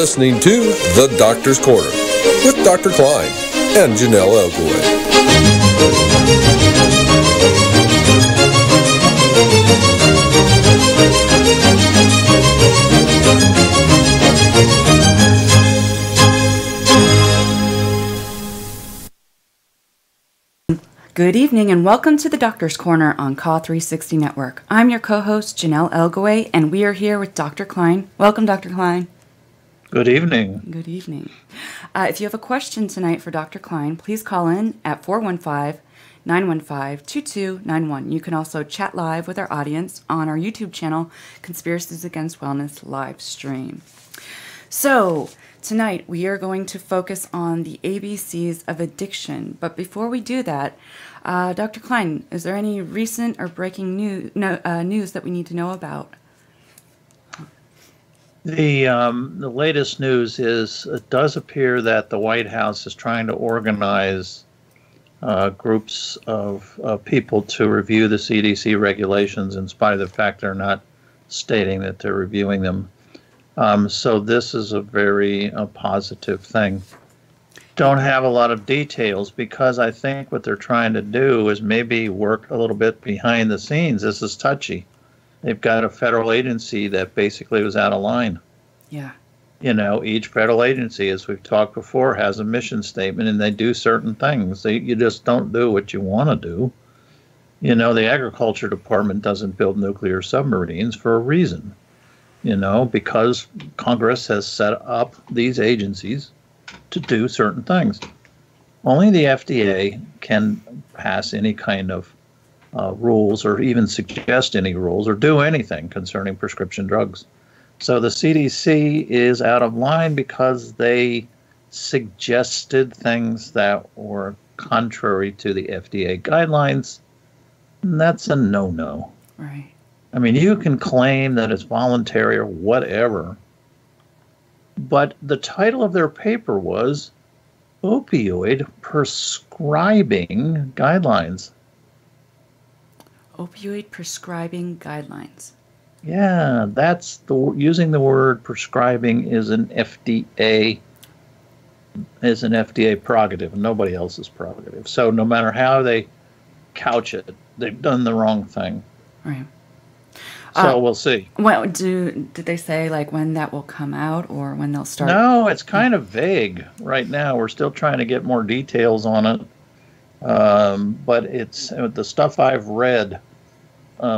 listening to The Doctor's Corner with Dr. Klein and Janelle Elgoway. Good evening and welcome to the Doctor's Corner on Call 360 Network. I'm your co-host Janelle Elgoway and we are here with Dr. Klein. Welcome, Dr. Klein. Good evening. Good evening. If you have a question tonight for Dr. Klein, please call in at 415-915-2291. You can also chat live with our audience on our YouTube channel, Conspiracies Against Wellness live stream. So, tonight, we are going to focus on the ABCs of addiction. But before we do that, Dr. Klein, is there any recent or breaking news that we need to know about? The latest news is it does appear that the White House is trying to organize groups of people to review the CDC regulations in spite of the fact they're not stating that they're reviewing them. So this is a very positive thing. Don't have a lot of details because I think what they're trying to do is maybe work a little bit behind the scenes. This is touchy. They've got a federal agency that basically was out of line. Yeah. You know, each federal agency, as we've talked before, has a mission statement and they do certain things. You just don't do what you want to do. You know, the Agriculture Department doesn't build nuclear submarines for a reason. You know, because Congress has set up these agencies to do certain things. Only the FDA can pass any kind of rules or even suggest any rules or do anything concerning prescription drugs. So the CDC is out of line because they suggested things that were contrary to the FDA guidelines. And that's a no-no. Right. I mean, you can claim that it's voluntary or whatever, but the title of their paper was Opioid Prescribing Guidelines. Opioid Prescribing Guidelines. Yeah, that's using the word prescribing is an FDA prerogative, and nobody else's prerogative. So no matter how they couch it, they've done the wrong thing. Right. So we'll see. Well, did they say like when that will come out or when they'll start? No, it's kind of vague right now. We're still trying to get more details on it. But it's the stuff I've read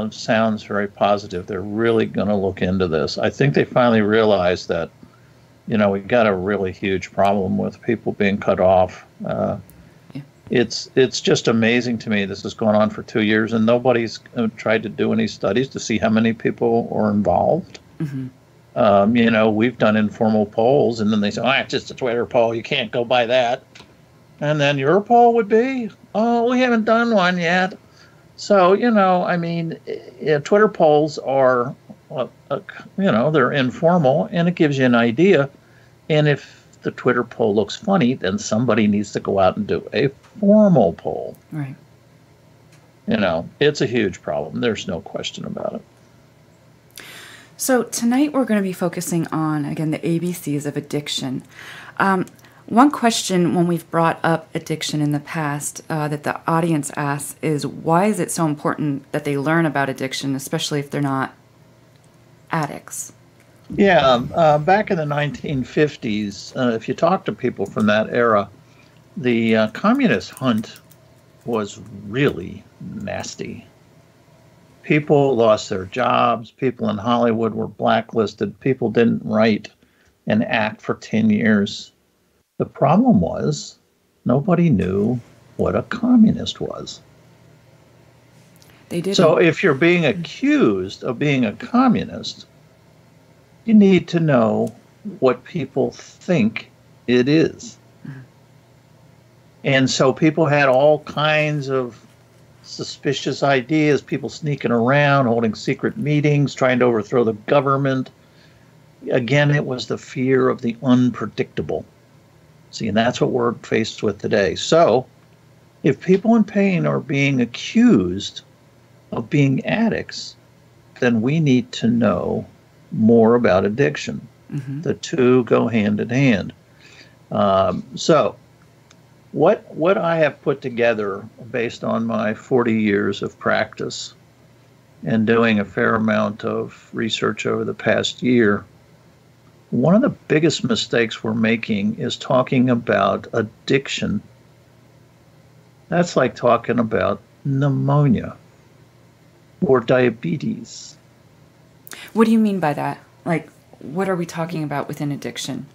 sounds very positive. They're really going to look into this. I think they finally realized that, you know, we got a really huge problem with people being cut off. It's just amazing to me. This has gone on for 2 years, and nobody's tried to do any studies to see how many people are involved. Mm-hmm. You know, we've done informal polls, and then they say, "Oh, it's just a Twitter poll. You can't go by that." And then your poll would be, "Oh, we haven't done one yet." So, you know, I mean, Twitter polls are, you know, they're informal, and it gives you an idea. And if the Twitter poll looks funny, then somebody needs to go out and do a formal poll. Right. You know, it's a huge problem. There's no question about it. So tonight we're going to be focusing on, again, the ABCs of addiction. One question when we've brought up addiction in the past that the audience asks is, why is it so important that they learn about addiction, especially if they're not addicts? Yeah, back in the 1950s, if you talk to people from that era, the communist hunt was really nasty. People lost their jobs. People in Hollywood were blacklisted. People didn't write and act for 10 years. The problem was nobody knew what a communist was. They didn't. So if you're being accused of being a communist, you need to know what people think it is. Mm-hmm. And so people had all kinds of suspicious ideas, people sneaking around, holding secret meetings, trying to overthrow the government. Again, it was the fear of the unpredictable. See, and that's what we're faced with today. So if people in pain are being accused of being addicts, then we need to know more about addiction. The two go hand in hand. So what I have put together based on my 40 years of practice and doing a fair amount of research over the past year, one of the biggest mistakes we're making is talking about addiction. That's like talking about pneumonia or diabetes. What do you mean by that? Like, what are we talking about within addiction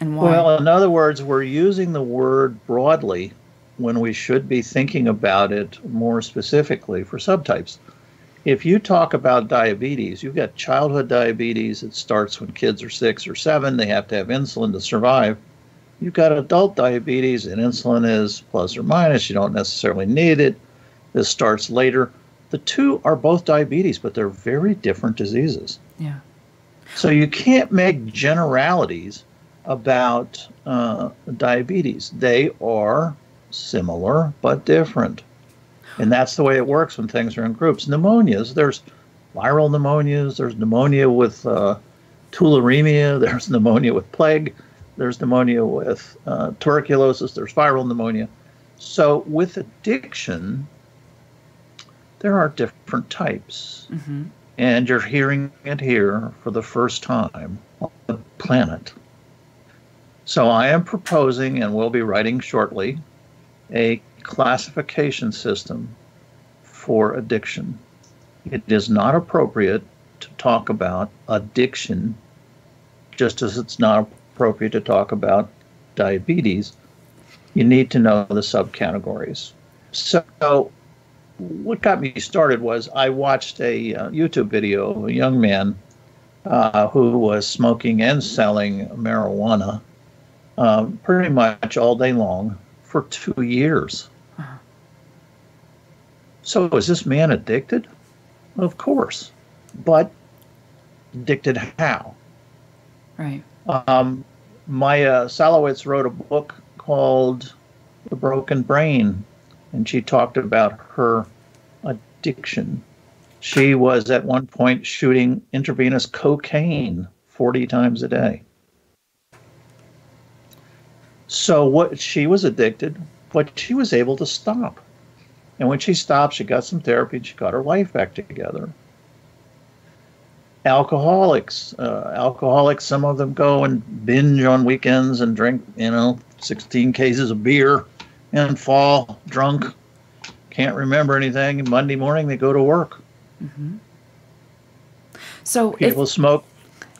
and why? Well, in other words, we're using the word broadly when we should be thinking about it more specifically for subtypes. If you talk about diabetes, you've got childhood diabetes. It starts when kids are 6 or 7. They have to have insulin to survive. You've got adult diabetes, and insulin is plus or minus. You don't necessarily need it. This starts later. The two are both diabetes, but they're very different diseases. Yeah. So you can't make generalities about diabetes. They are similar but different. And that's the way it works when things are in groups. Pneumonias, there's viral pneumonias, there's pneumonia with tularemia, there's pneumonia with plague, there's pneumonia with tuberculosis, there's viral pneumonia. So with addiction, there are different types. And you're hearing it here for the first time on the planet. So I am proposing, and will be writing shortly, a classification system for addiction. It is not appropriate to talk about addiction, just as it's not appropriate to talk about diabetes. You need to know the subcategories. So what got me started was I watched a YouTube video of a young man who was smoking and selling marijuana pretty much all day long for 2 years. So is this man addicted? Of course. But addicted how? Right. Maya Salowitz wrote a book called The Broken Brain, and she talked about her addiction. She was at one point shooting intravenous cocaine 40 times a day. So what she was addicted, but she was able to stop. And when she stopped, she got some therapy and she got her life back together. Alcoholics, some of them go and binge on weekends and drink, 16 cases of beer and fall drunk, can't remember anything. And Monday morning they go to work. So people smoke.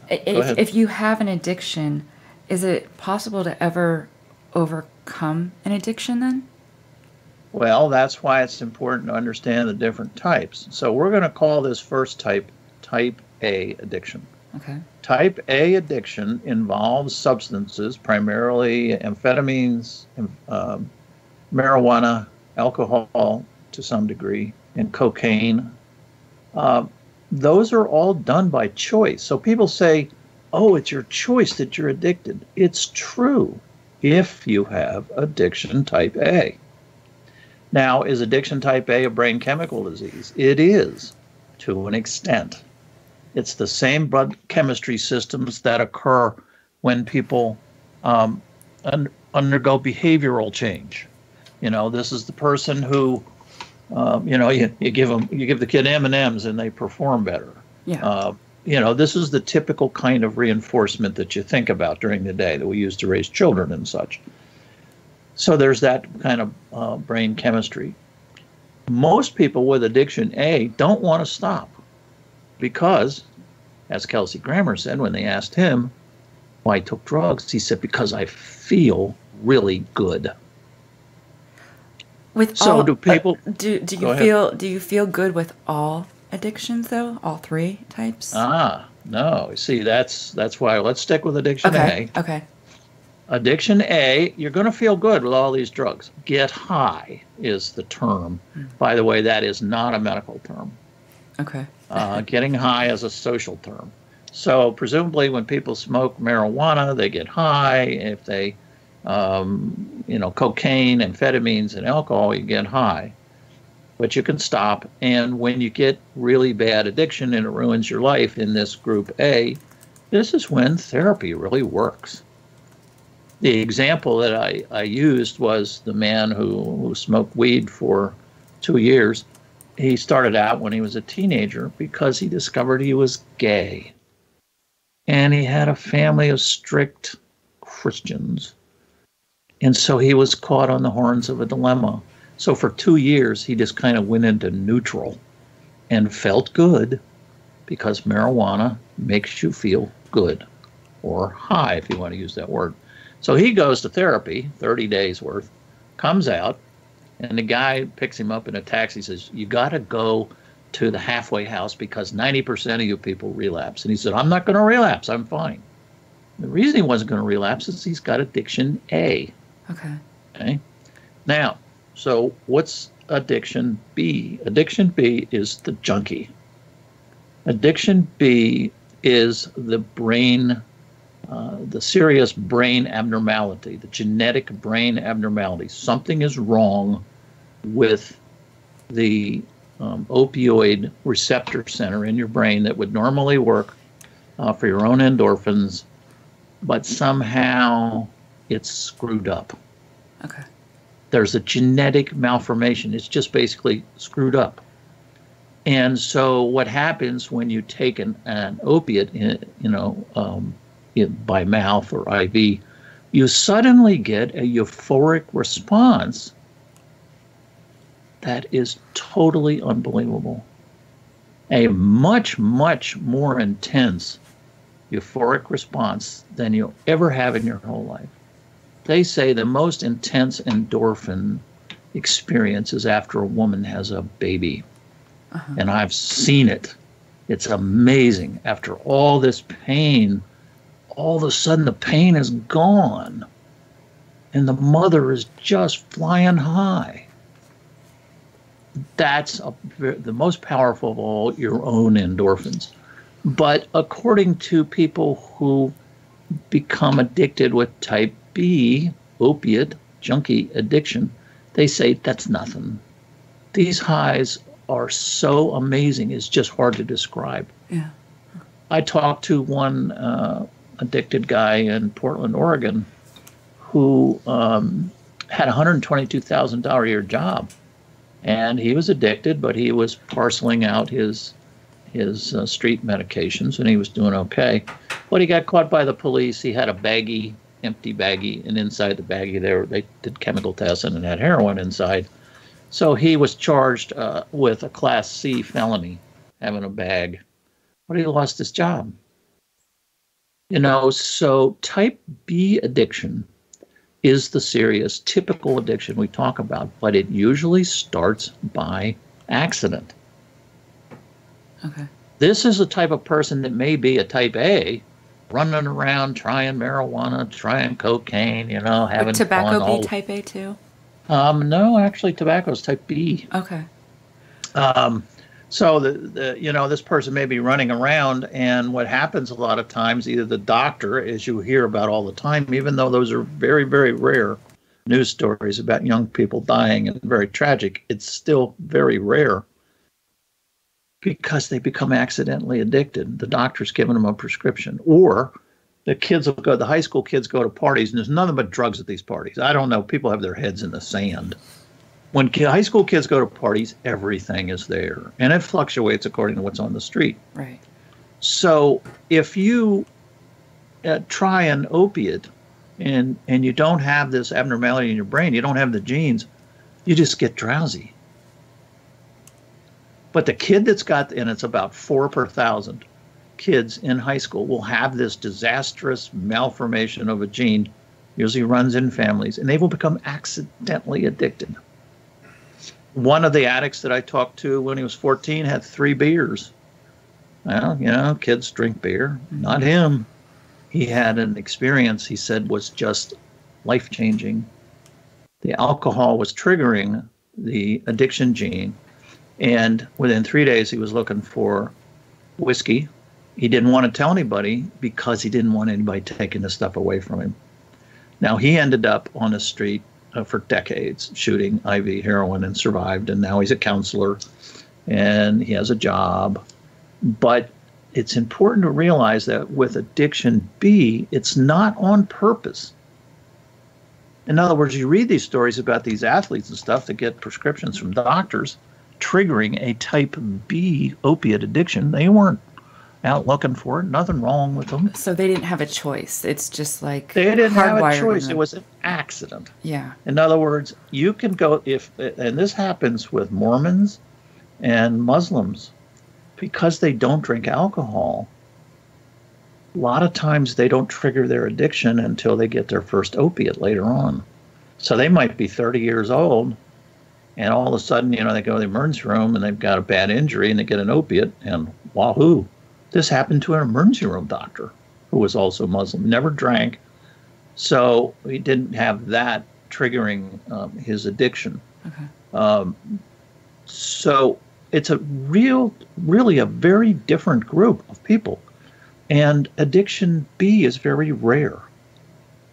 If you have an addiction, is it possible to ever overcome an addiction then? Well, that's why it's important to understand the different types. So we're going to call this first type Type A addiction. Okay. Type A addiction involves substances, primarily amphetamines, marijuana, alcohol to some degree, and cocaine. Those are all done by choice. So people say, oh, it's your choice that you're addicted. It's true if you have addiction type A. Now, is addiction type A brain chemical disease? It is, to an extent. It's the same blood chemistry systems that occur when people undergo behavioral change. This is the person who, you give the kid M&Ms and they perform better. Yeah. This is the typical kind of reinforcement that you think about during the day that we use to raise children and such. So there's that kind of brain chemistry. Most people with addiction A don't want to stop because, as Kelsey Grammer said when they asked him why he took drugs, he said, because I feel really good. Do people do you feel good with all addictions though? All three types? No. See, that's why let's stick with addiction A. Okay. Addiction A, you're going to feel good with all these drugs. Get high is the term. By the way, that is not a medical term. Okay. Getting high is a social term. So presumably when people smoke marijuana, they get high. If they, cocaine, amphetamines, and alcohol, you get high. But you can stop. And when you get really bad addiction and it ruins your life in this group A, This is when therapy really works. The example that I used was the man who smoked weed for 2 years. He started out when he was a teenager because he discovered he was gay. And he had a family of strict Christians. And so he was caught on the horns of a dilemma. So for 2 years, he just kind of went into neutral and felt good because marijuana makes you feel good, or high, if you want to use that word. So he goes to therapy, 30 days worth, comes out, and the guy picks him up in a taxi, says, you got to go to the halfway house because 90% of you people relapse. And he said, I'm not going to relapse. I'm fine. The reason he wasn't going to relapse is he's got addiction A. Okay. Now, so what's addiction B? Addiction B is the junkie. Addiction B is the brain, the serious brain abnormality, the genetic brain abnormality. Something is wrong with the opioid receptor center in your brain that would normally work for your own endorphins, but somehow it's screwed up. Okay. There's a genetic malformation. It's just basically screwed up. And so what happens when you take an opiate, by mouth or IV, you suddenly get a euphoric response that is totally unbelievable. A much, much more intense euphoric response than you'll ever have in your whole life. They say the most intense endorphin experience is after a woman has a baby. And I've seen it. It's amazing. After all this pain, all of a sudden the pain is gone. And the mother is just flying high. That's the most powerful of all your own endorphins. But according to people who become addicted with type B, opiate, junkie addiction, they say that's nothing. These highs are so amazing, it's just hard to describe. Yeah. I talked to one addicted guy in Portland, Oregon, who had a $122,000 a year job. And he was addicted, but he was parceling out his street medications, and he was doing okay. But he got caught by the police. He had a baggie, empty baggie, and inside the baggie they did chemical tests and it had heroin inside. So he was charged with a Class C felony, having a bag. But he lost his job. So type B addiction is the serious, typical addiction we talk about, but it usually starts by accident. Okay. This is a type of person that may be a type A, running around trying marijuana, trying cocaine, having Would tobacco fun. be type A too? No, actually, tobacco is type B. Okay. So this person may be running around, and what happens a lot of times, either the doctor, as you hear about all the time, even though those are very, very rare news stories about young people dying and very tragic, it's still very rare because they become accidentally addicted. The doctor's giving them a prescription, or the high school kids go to parties, and there's nothing but drugs at these parties. I don't know. People have their heads in the sand. When high school kids go to parties, everything is there, and it fluctuates according to what's on the street. Right. So if you try an opiate and you don't have this abnormality in your brain, you don't have the genes, you just get drowsy. But the kid that's got, and it's about 4 per 1,000 kids in high school, will have this disastrous malformation of a gene, usually runs in families, and they will become accidentally addicted. One of the addicts that I talked to when he was 14 had 3 beers. Well, kids drink beer. Not him. He had an experience, he said, was just life-changing. The alcohol was triggering the addiction gene. And within 3 days, he was looking for whiskey. He didn't want to tell anybody because he didn't want anybody taking the stuff away from him. Now, he ended up on the street for decades shooting IV heroin and survived. And now he's a counselor and he has a job. But it's important to realize that with addiction B, it's not on purpose. In other words, you read these stories about these athletes and stuff that get prescriptions from doctors triggering a type B opiate addiction. They weren't out looking for it. Nothing wrong with them. So they didn't have a choice. It's just like they didn't have a hardwired choice. in It them. was an accident. Yeah. In other words, you can go and this happens with Mormons and Muslims, because they don't drink alcohol. A lot of times they don't trigger their addiction until they get their first opiate later on. So they might be 30 years old, and all of a sudden, you know, they go to the emergency room and they've got a bad injury and they get an opiate, and wahoo. This happened to an emergency room doctor who was also Muslim, never drank, so he didn't have that triggering his addiction. Okay. So it's really a very different group of people. And addiction B is very rare.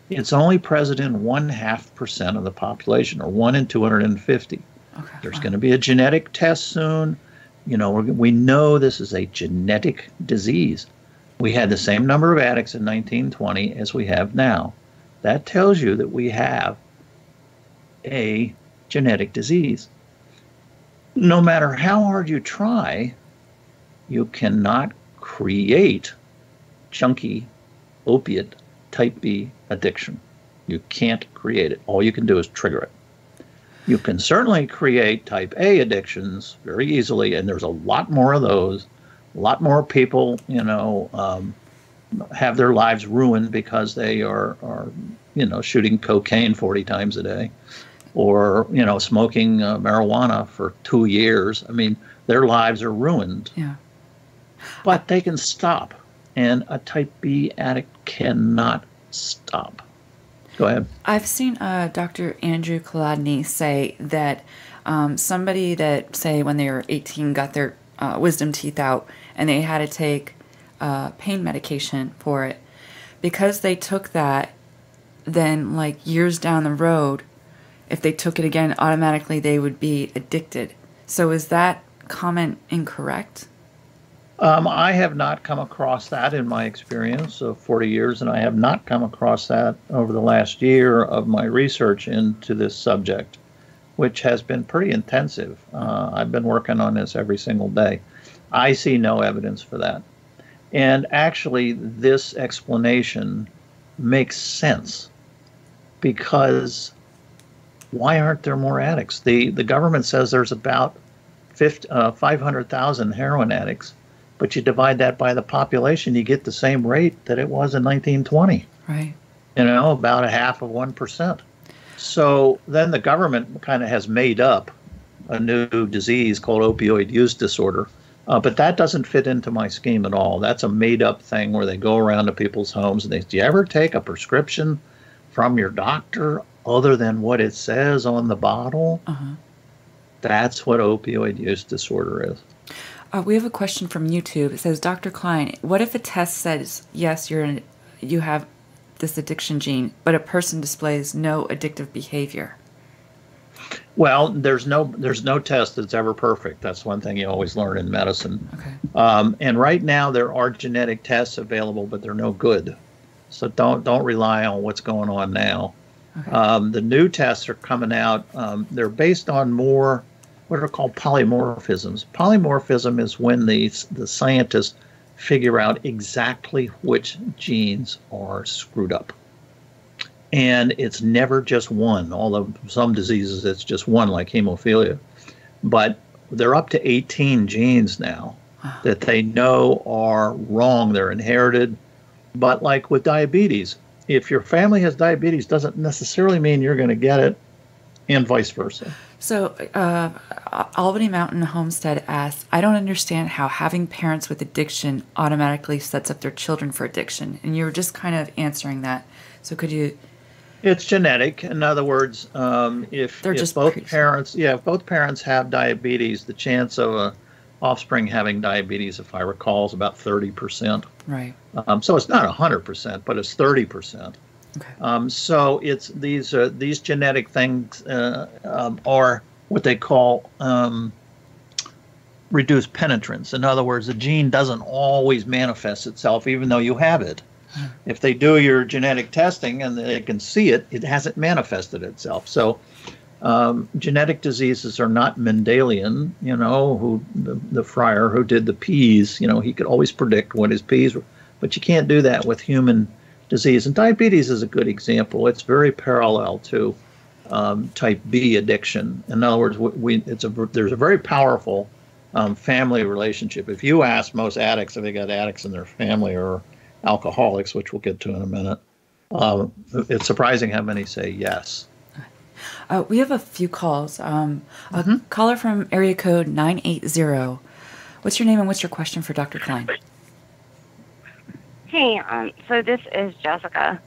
It's only present in 0.5% of the population, or 1 in 250. Okay. There's going to be a genetic test soon. You know, we know this is a genetic disease. We had the same number of addicts in 1920 as we have now. That tells you that we have a genetic disease. No matter how hard you try, you cannot create chunky opiate type B addiction. You can't create it. All you can do is trigger it. You can certainly create type A addictions very easily, and there's a lot more of those. A lot more people, you know, have their lives ruined because they are you know, shooting cocaine 40 times a day, or, you know, smoking marijuana for 2 years. I mean, their lives are ruined. Yeah. But they can stop, and a type B addict cannot stop. Go ahead. I've seen Dr. Andrew Kolodny say that somebody that, say, when they were 18 got their wisdom teeth out and they had to take pain medication for it, because they took that, then like years down the road, if they took it again, automatically they would be addicted. So is that comment incorrect? I have not come across that in my experience of 40 years, and I have not come across that over the last year of my research into this subject, which has been pretty intensive. I've been working on this every single day. I see no evidence for that. And actually, this explanation makes sense, because why aren't there more addicts? The government says there's about 500,000 heroin addicts. But you divide that by the population, you get the same rate that it was in 1920. Right. You know, about 0.5%. So then the government kind of has made up a new disease called opioid use disorder. But that doesn't fit into my scheme at all. That's a made-up thing where they go around to people's homes and they say, do you ever take a prescription from your doctor other than what it says on the bottle? Uh-huh. That's what opioid use disorder is. We have a question from YouTube. It says, Dr. Klein, what if a test says, yes, you have this addiction gene, but a person displays no addictive behavior? Well, there's no test that's ever perfect. That's one thing you always learn in medicine. Okay. And right now there are genetic tests available, but they're no good. So don't rely on what's going on now. Okay. The new tests are coming out. They're based on more what are called polymorphisms. Polymorphism is when the scientists figure out exactly which genes are screwed up. And it's never just one, although some diseases it's just one, like hemophilia. But they're up to 18 genes now that they know are wrong. They're inherited. But like with diabetes, if your family has diabetes, doesn't necessarily mean you're going to get it, and vice versa. So Albany Mountain Homestead asks, I don't understand how having parents with addiction automatically sets up their children for addiction. And you were just kind of answering that. So could you... It's genetic. In other words, if both parents have diabetes, the chance of a offspring having diabetes, if I recall, is about 30%. Right. So it's not 100%, but it's 30%. Okay. So it's these genetic things are what they call reduced penetrance. In other words, the gene doesn't always manifest itself, even though you have it. If they do your genetic testing and they can see it, it hasn't manifested itself. So genetic diseases are not Mendelian. Who the friar who did the peas, he could always predict what his peas were, but you can't do that with human disease. And diabetes is a good example. It's very parallel to type B addiction. In other words, there's a very powerful family relationship. If you ask most addicts if they got addicts in their family or alcoholics, which we'll get to in a minute, it's surprising how many say yes. We have a few calls. A caller from area code 980. What's your name and what's your question for Dr. Klein? Hey, so this is Jessica,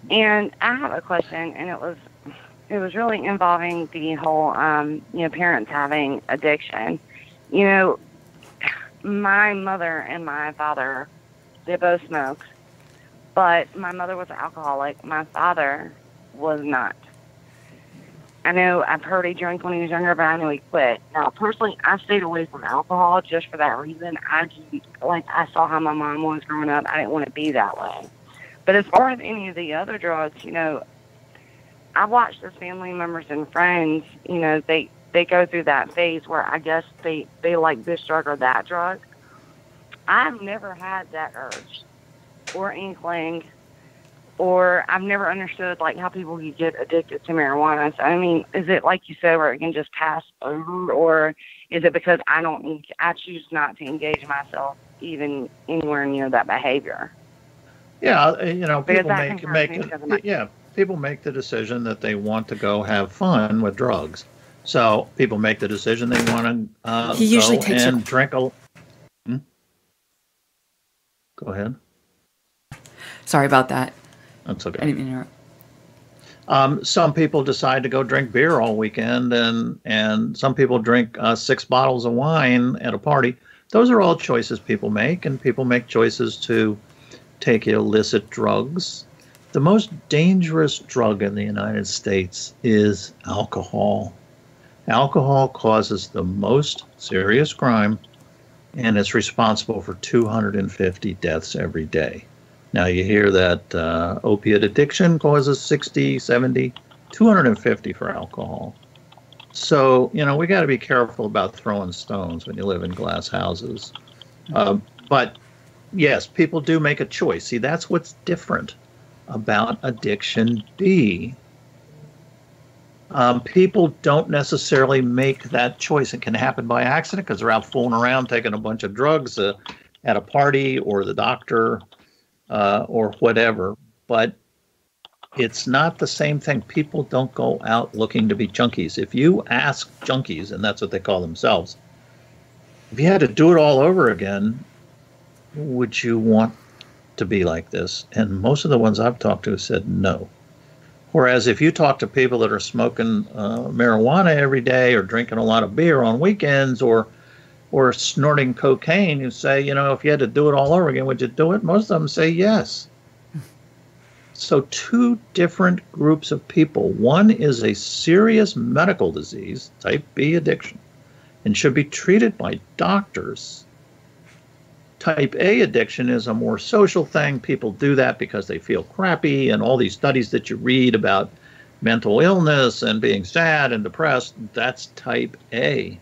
and I have a question, and it was really involving the whole, parents having addiction. My mother and my father, they both smoked, but my mother was an alcoholic. My father was not. I know I've heard he drank when he was younger, but I know he quit. Now, personally, I stayed away from alcohol just for that reason. I saw how my mom was growing up. I didn't want to be that way. But as far as any of the other drugs, I watched as family members and friends, they go through that phase where I guess they like this drug or that drug. I've never had that urge or inkling, or I've never understood how people can get addicted to marijuana. So, I mean, is it like you said where it can just pass over, or is it because I choose not to engage myself even anywhere near that behavior? Yeah, people make the decision that they want to go have fun with drugs. So people make the decision they want to go and drink a. Go ahead. Sorry about that. That's okay. I didn't mean to interrupt. Some people decide to go drink beer all weekend, and some people drink 6 bottles of wine at a party. Those are all choices people make, and people make choices to take illicit drugs. The most dangerous drug in the United States is alcohol. Alcohol causes the most serious crime, and it's responsible for 250 deaths every day. Now, you hear that opiate addiction causes 60, 70, 250 for alcohol. So, we got to be careful about throwing stones when you live in glass houses. But, yes, people do make a choice. See, that's what's different about addiction B. People don't necessarily make that choice. It can happen by accident because they're out fooling around taking a bunch of drugs at a party or the doctor or whatever. But it's not the same thing. People don't go out looking to be junkies. If you ask junkies, and that's what they call themselves, if you had to do it all over again, would you want to be like this? And most of the ones I've talked to said no. Whereas if you talk to people that are smoking marijuana every day or drinking a lot of beer on weekends or snorting cocaine, you say, if you had to do it all over again, would you do it? Most of them say yes. So 2 different groups of people. One is a serious medical disease, type B addiction, and should be treated by doctors. Type A addiction is a more social thing. People do that because they feel crappy, and all these studies that you read about mental illness and being sad and depressed, that's type A.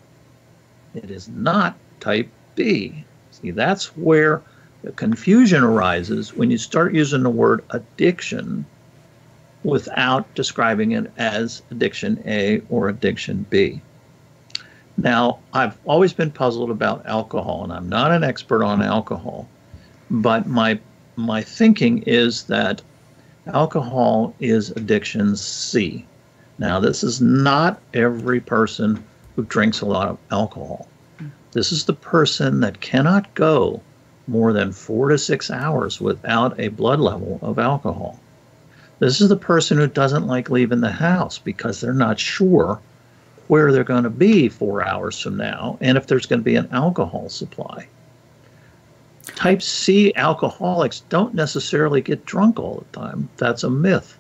It is not type B. See, that's where the confusion arises when you start using the word addiction without describing it as addiction A or addiction B. Now, I've always been puzzled about alcohol, and I'm not an expert on alcohol, but my thinking is that alcohol is addiction C. Now, this is not every person who drinks a lot of alcohol. This is the person that cannot go more than 4 to 6 hours without a blood level of alcohol. This is the person who doesn't like leaving the house because they're not sure where they're going to be 4 hours from now and if there's going to be an alcohol supply. Type C alcoholics don't necessarily get drunk all the time. That's a myth.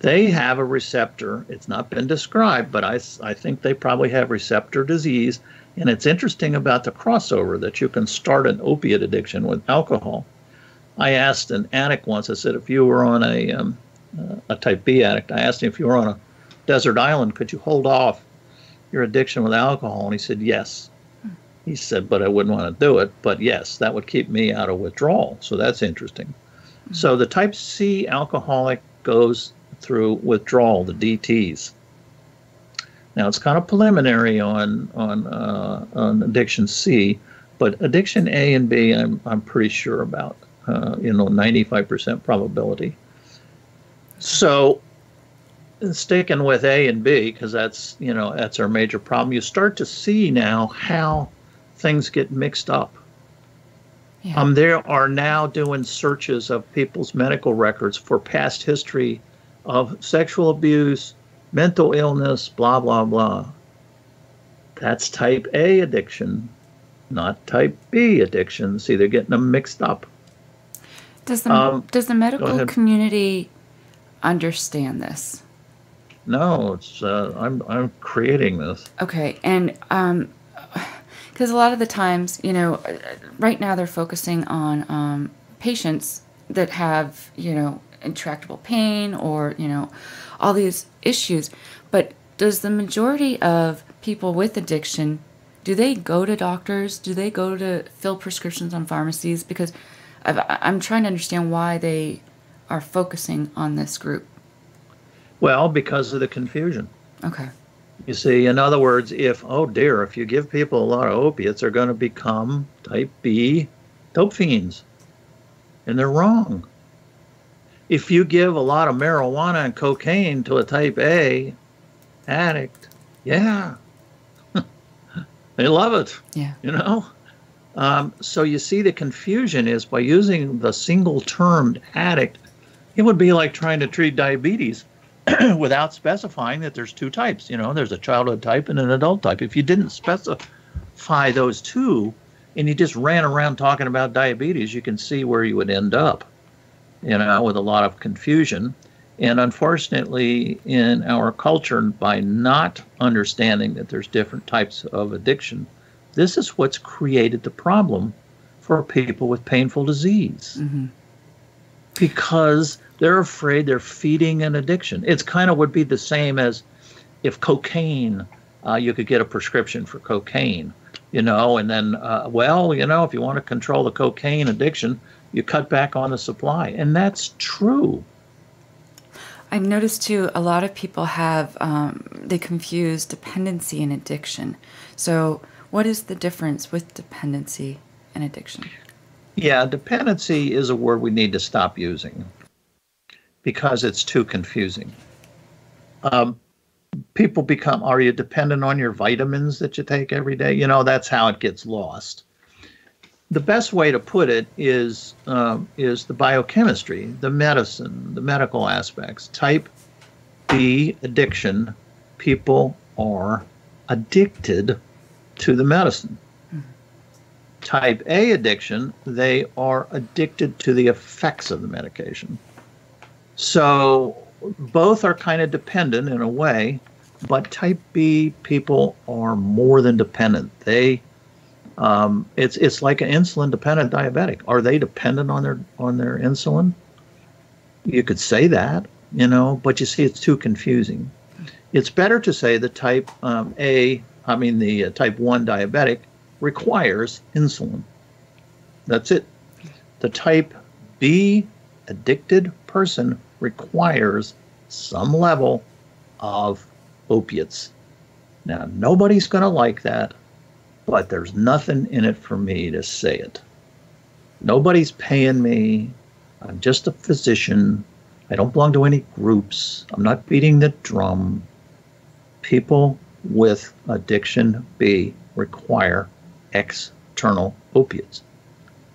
They have a receptor. It's not been described, but I think they probably have receptor disease. And it's interesting about the crossover that you can start an opiate addiction with alcohol. I asked an addict once, I said, if you were on a type B addict, I asked him if you were on a desert island, could you hold off your addiction with alcohol? And he said, yes. He said, but I wouldn't want to do it. But yes, that would keep me out of withdrawal. So that's interesting. So the type C alcoholic goes through withdrawal, the DTs. Now it's kind of preliminary on addiction C, but addiction A and B, I'm pretty sure about. 95% probability. So sticking with A and B, because that's our major problem, you start to see now how things get mixed up. Yeah. There are now doing searches of people's medical records for past history of sexual abuse, mental illness, blah, blah, blah. That's type A addiction, not type B addiction. See, they're getting them mixed up. Does the medical community understand this? No, it's I'm creating this. Okay, and because a lot of the times, right now they're focusing on patients that have, intractable pain or, all these issues. But does the majority of people with addiction, do they go to doctors? Do they go to fill prescriptions on pharmacies? Because I'm trying to understand why they are focusing on this group. Well, because of the confusion. Okay. You see, in other words, if you give people a lot of opiates, they're going to become type B dope fiends. And they're wrong. If you give a lot of marijuana and cocaine to a type A addict, yeah, they love it. Yeah. So you see, the confusion is by using the single-termed addict, it would be like trying to treat diabetes without specifying that there's two types. There's a childhood type and an adult type. If you didn't specify those two and you just ran around talking about diabetes, you can see where you would end up, with a lot of confusion. And unfortunately, in our culture, by not understanding that there's different types of addiction, this is what's created the problem for people with painful disease. Mm-hmm. Because they're afraid they're feeding an addiction. It's kind of would be the same as if cocaine, you could get a prescription for cocaine, and then, if you want to control the cocaine addiction, you cut back on the supply. And that's true. I've noticed, too, a lot of people have, they confuse dependency and addiction. So what is the difference with dependency and addiction? Yeah, dependency is a word we need to stop using because it's too confusing. People become, are you dependent on your vitamins that you take every day? That's how it gets lost. The best way to put it is the biochemistry, the medicine, the medical aspects. Type B addiction, people are addicted to the medicine. Type A addiction, they are addicted to the effects of the medication. So both are kind of dependent in a way, but type B people are more than dependent. They, it's like an insulin-dependent diabetic. Are they dependent on their insulin? You could say that, but you see, it's too confusing. It's better to say the type the type 1 diabetic requires insulin. That's it. The type B addicted person requires some level of opiates. Now, nobody's going to like that, but there's nothing in it for me to say it. Nobody's paying me. I'm just a physician. I don't belong to any groups. I'm not beating the drum. People with addiction B require external opiates,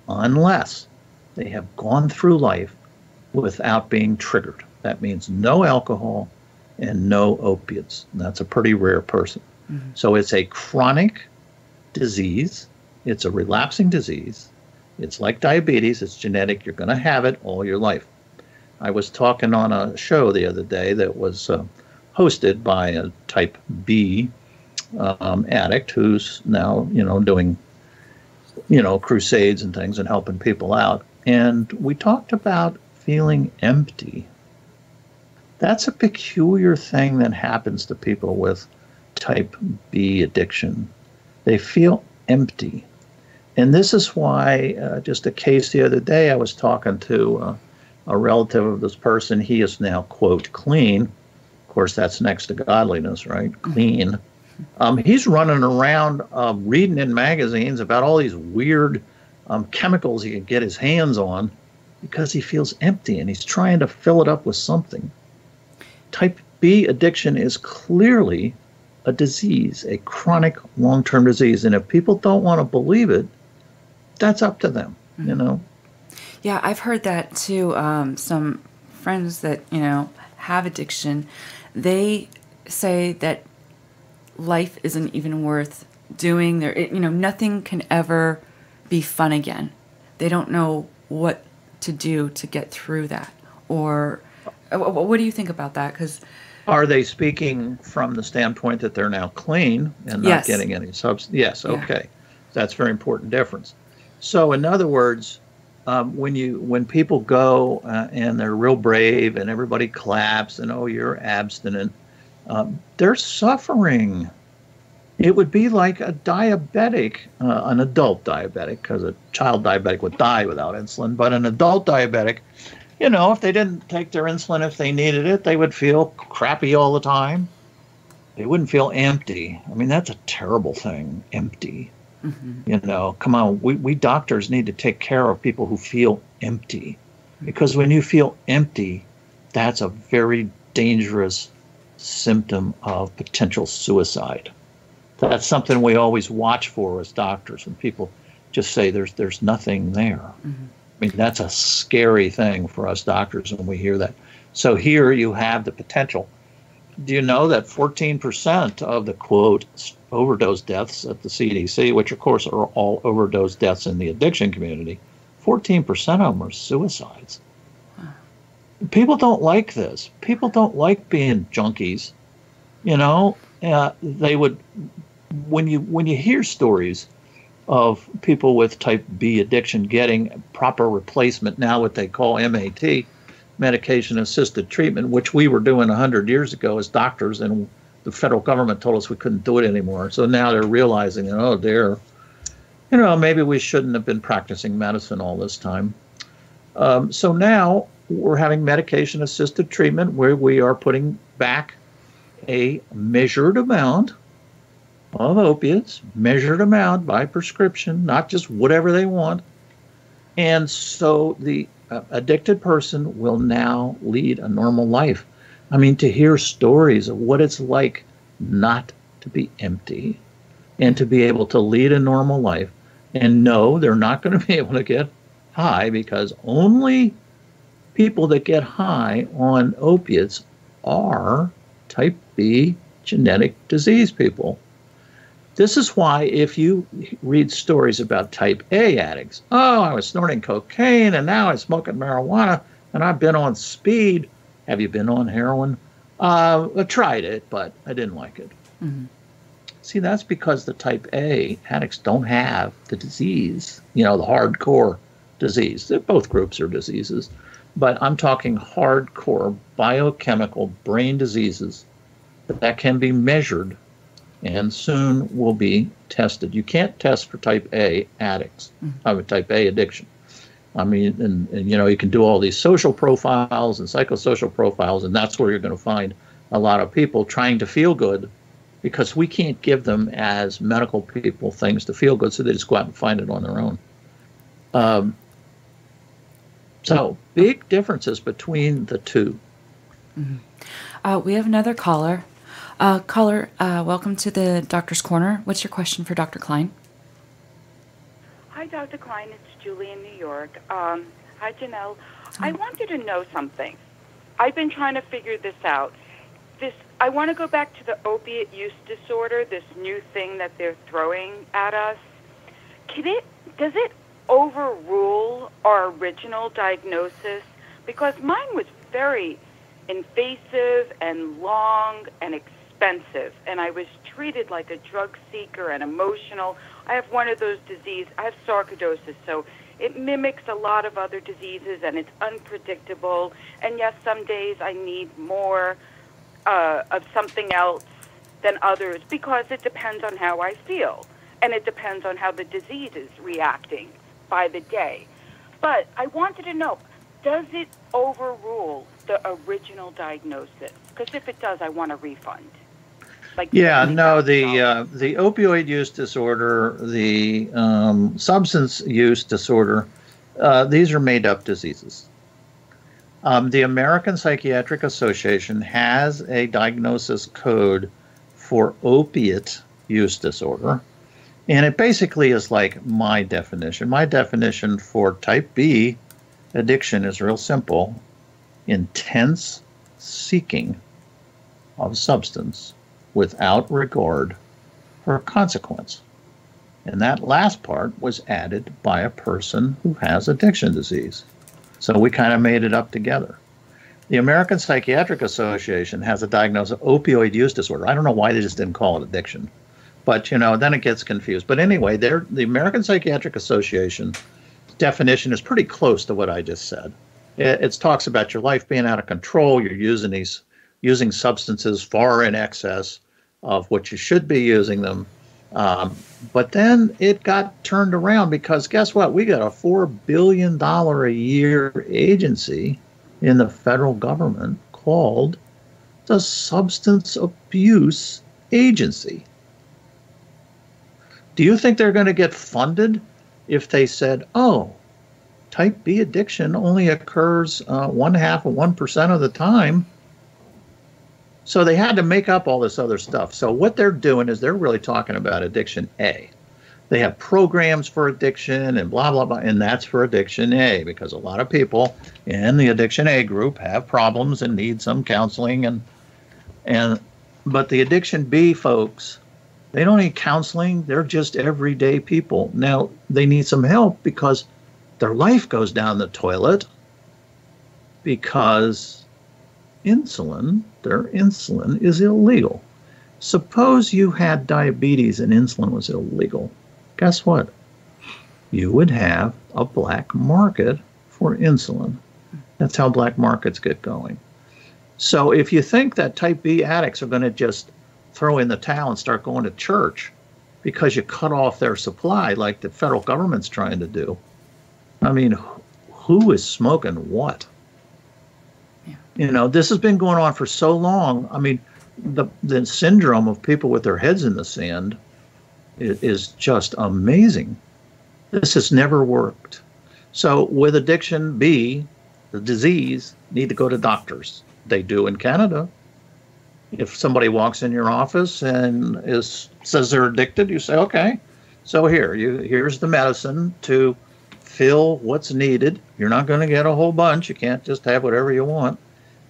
unless they have gone through life without being triggered. That means no alcohol and no opiates. And that's a pretty rare person. Mm-hmm. So it's a chronic disease. It's a relapsing disease. It's like diabetes. It's genetic. You're going to have it all your life. I was talking on a show the other day that was hosted by a type B addict who's now, doing, crusades and things and helping people out. And we talked about feeling empty. That's a peculiar thing that happens to people with type B addiction. They feel empty. And this is why, just a case the other day, I was talking to a relative of this person. He is now, quote, clean. Of course, that's next to godliness, right? Clean. He's running around reading in magazines about all these weird chemicals he can get his hands on because he feels empty and he's trying to fill it up with something. Type B addiction is clearly a disease, a chronic long-term disease. And if people don't want to believe it, that's up to them, Yeah, I've heard that too. Some friends that, have addiction, they say that life isn't even worth doing. Nothing can ever be fun again. They don't know what to do to get through that. Or what do you think about that? Because are they speaking from the standpoint that they're now clean and not getting any substance? Yes, okay. That's a very important difference. So in other words, when people go and they're real brave and everybody claps and, oh, you're abstinent, they're suffering. It would be like a diabetic, an adult diabetic, because a child diabetic would die without insulin, but an adult diabetic, if they didn't take their insulin if they needed it, they would feel crappy all the time. They wouldn't feel empty. I mean, that's a terrible thing, empty. Come on, we doctors need to take care of people who feel empty, because when you feel empty, that's a very dangerous symptom of potential suicide. That's something we always watch for as doctors when people just say there's nothing there. I mean, that's a scary thing for us doctors when we hear that. So here you have the potential. Do you know that 14% of the, quote, overdose deaths at the CDC, which of course are all overdose deaths in the addiction community, 14% of them are suicides. People don't like this. People don't like being junkies. They would, when you hear stories of people with type B addiction getting proper replacement, now what they call MAT, medication-assisted treatment, which we were doing 100 years ago as doctors, and the federal government told us we couldn't do it anymore. So now they're realizing, oh dear, maybe we shouldn't have been practicing medicine all this time. So now we're having medication-assisted treatment where we are putting back a measured amount of opiates, measured amount by prescription, not just whatever they want. And so the addicted person will now lead a normal life. I mean, to hear stories of what it's like not to be empty and to be able to lead a normal life, and no, they're not going to be able to get high, because only people that get high on opiates are type B genetic disease people. This is why if you read stories about type A addicts, oh, I was snorting cocaine and now I'm smoking marijuana and I've been on speed. Have you been on heroin? I tried it, but I didn't like it. See, that's because the type A addicts don't have the disease, the hardcore disease. Both groups are diseases, but I'm talking hardcore biochemical brain diseases that can be measured and soon will be tested. You can't test for type A addicts, type A addiction. I mean, and you can do all these social profiles and psychosocial profiles, and that's where you're going to find a lot of people trying to feel good, because we can't give them, as medical people, things to feel good, so they just go out and find it on their own. So big differences between the two. We have another caller. Caller, welcome to the Doctor's Corner. What's your question for Dr. Klein? Hi, Dr. Klein. It's Julie in New York. Hi, Janelle. I wanted to know something. I've been trying to figure this out. I want to go back to the opiate use disorder, this new thing that they're throwing at us. Does it overrule our original diagnosis because mine was very invasive and long and expensive, and I was treated like a drug seeker and emotional. I have one of those diseases. I have sarcoidosis, so it mimics a lot of other diseases, and it's unpredictable. And yes, some days I need more of something else than others because it depends on how I feel, and it depends on how the disease is reacting by the day. But I wanted to know, does it overrule the original diagnosis? Because if it does, I want a refund. Like Yeah, no, $70,000. the opioid use disorder, the substance use disorder, these are made up diseases. The American Psychiatric Association has a diagnosis code for opiate use disorder, and it basically is like my definition. My definition for type B addiction is real simple: intense seeking of substance without regard for consequence. And that last part was added by a person who has addiction disease. So we kind of made it up together. The American Psychiatric Association has a diagnosis of opioid use disorder. I don't know why they just didn't call it addiction. But, then it gets confused. But anyway, the American Psychiatric Association definition is pretty close to what I just said. It talks about your life being out of control. You're using substances far in excess of what you should be using them. But then it got turned around because guess what? We got a $4 billion a year agency in the federal government called the Substance Abuse Agency. Do you think they're going to get funded if they said, oh, type B addiction only occurs 0.5% of the time? So they had to make up all this other stuff. So what they're doing is they're really talking about addiction A. They have programs for addiction and blah, blah, blah, and that's for addiction A because a lot of people in the addiction A group have problems and need some counseling. But the addiction B folks, they don't need counseling. They're just everyday people. Now, they need some help because their life goes down the toilet because their insulin is illegal. Suppose you had diabetes and insulin was illegal. Guess what? You would have a black market for insulin. That's how black markets get going. So if you think that type B addicts are going to just throw in the towel and start going to church because you cut off their supply like the federal government's trying to do, I mean, who is smoking what? This has been going on for so long. I mean, the syndrome of people with their heads in the sand is just amazing. This has never worked. So with addiction B, the disease, need to go to doctors. They do in Canada. If somebody walks in your office and says they're addicted, you say, okay, so here's the medicine to fill what's needed. You're not going to get a whole bunch. You can't just have whatever you want.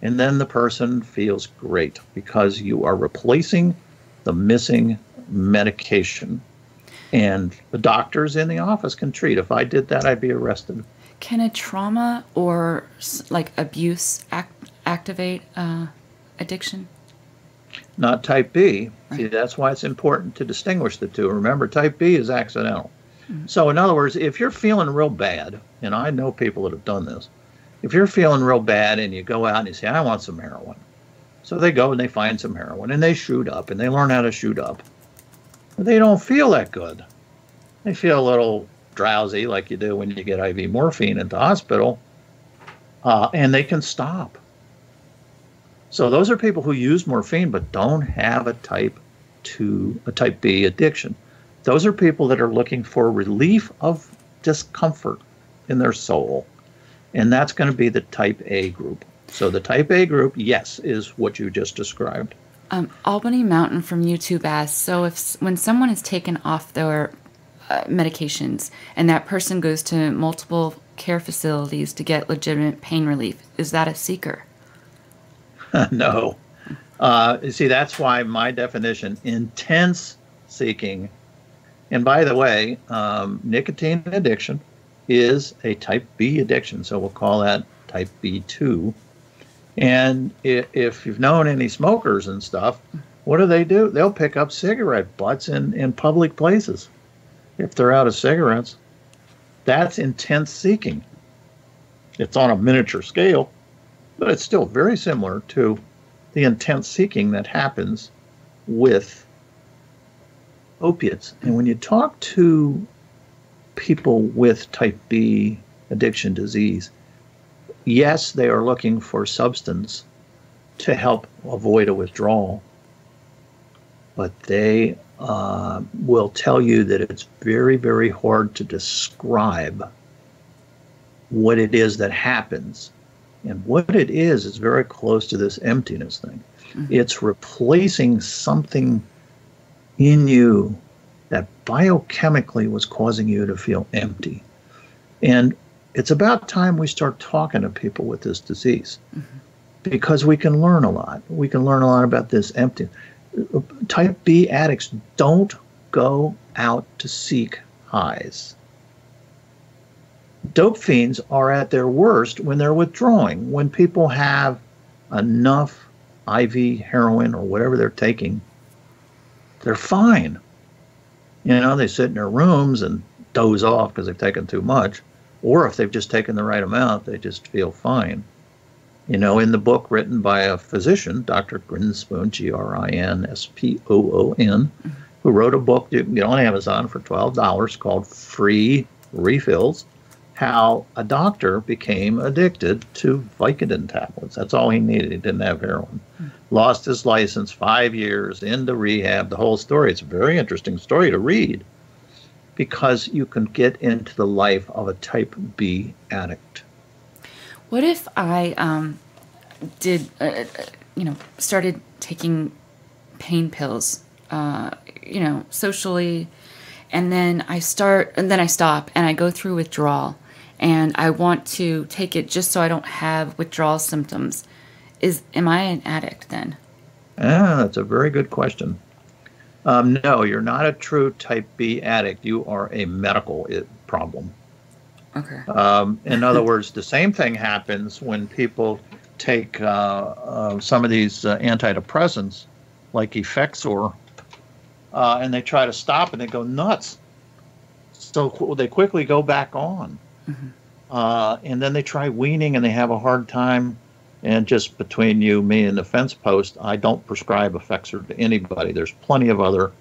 And then the person feels great because you are replacing the missing medication. And the doctors in the office can treat. If I did that, I'd be arrested. Can a trauma or like abuse activate addiction? Not type B. Right. See, that's why it's important to distinguish the two. Remember, type B is accidental. Mm-hmm. So in other words, if you're feeling real bad, and I know people that have done this, if you're feeling real bad and you go out and you say, I want some heroin. So they go and they find some heroin and they shoot up and they learn how to shoot up. But they don't feel that good. They feel a little drowsy like you do when you get IV morphine at the hospital, and they can stop. So those are people who use morphine but don't have a type B addiction. Those are people that are looking for relief of discomfort in their soul. And that's going to be the type A group. So the type A group, yes, is what you just described. Albany Mountain from YouTube asks, so when someone is taken off their medications and that person goes to multiple care facilities to get legitimate pain relief, is that a seeker? No. You see, that's why my definition, intense seeking. And by the way, nicotine addiction is a type B addiction. So we'll call that type B too. And if you've known any smokers and stuff, what do? They'll pick up cigarette butts in public places if they're out of cigarettes. That's intense seeking. It's on a miniature scale, but it's still very similar to the intense seeking that happens with opiates. And when you talk to people with type B addiction disease, yes, they are looking for substance to help avoid a withdrawal, but they will tell you that it's very, very hard to describe what it is that happens. And what it is very close to this emptiness thing. Mm-hmm. It's replacing something in you that biochemically was causing you to feel empty. And it's about time we start talking to people with this disease, mm-hmm. because we can learn a lot. We can learn a lot about this empty. Type B addicts don't go out to seek highs. Dope fiends are at their worst when they're withdrawing. When people have enough IV heroin or whatever they're taking, they're fine. You know, they sit in their rooms and doze off because they've taken too much. Or if they've just taken the right amount, they just feel fine. You know, in the book written by a physician, Dr. Grinspoon, Grinspoon, who wrote a book you can get on Amazon for $12 called Free Refills, how a doctor became addicted to Vicodin tablets. That's all he needed. He didn't have heroin. Lost his license, 5 years, into rehab, the whole story. It's a very interesting story to read because you can get into the life of a type B addict. What if I started taking pain pills, socially, and then I stop and I go through withdrawal, and I want to take it just so I don't have withdrawal symptoms. Am I an addict then? That's a very good question. No, you're not a true type B addict. You are a medical problem. Okay. In other words, the same thing happens when people take some of these antidepressants, like Effexor, and they try to stop and they go nuts. So they quickly go back on. Mm-hmm. And then they try weaning and they have a hard time. And just between you, me, and the fence post, I don't prescribe Effexor to anybody. There's plenty of other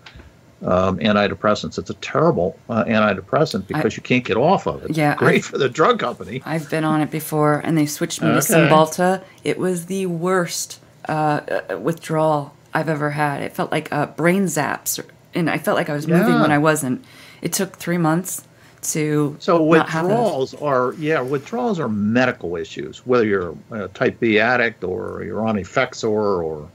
antidepressants. It's a terrible antidepressant because you can't get off of it. Yeah, Great for the drug company. I've been on it before, and they switched me to Cymbalta. It was the worst withdrawal I've ever had. It felt like brain zaps, and I felt like I was moving when I wasn't. It took 3 months to withdrawals are medical issues. Whether you're a type B addict or you're on Effexor or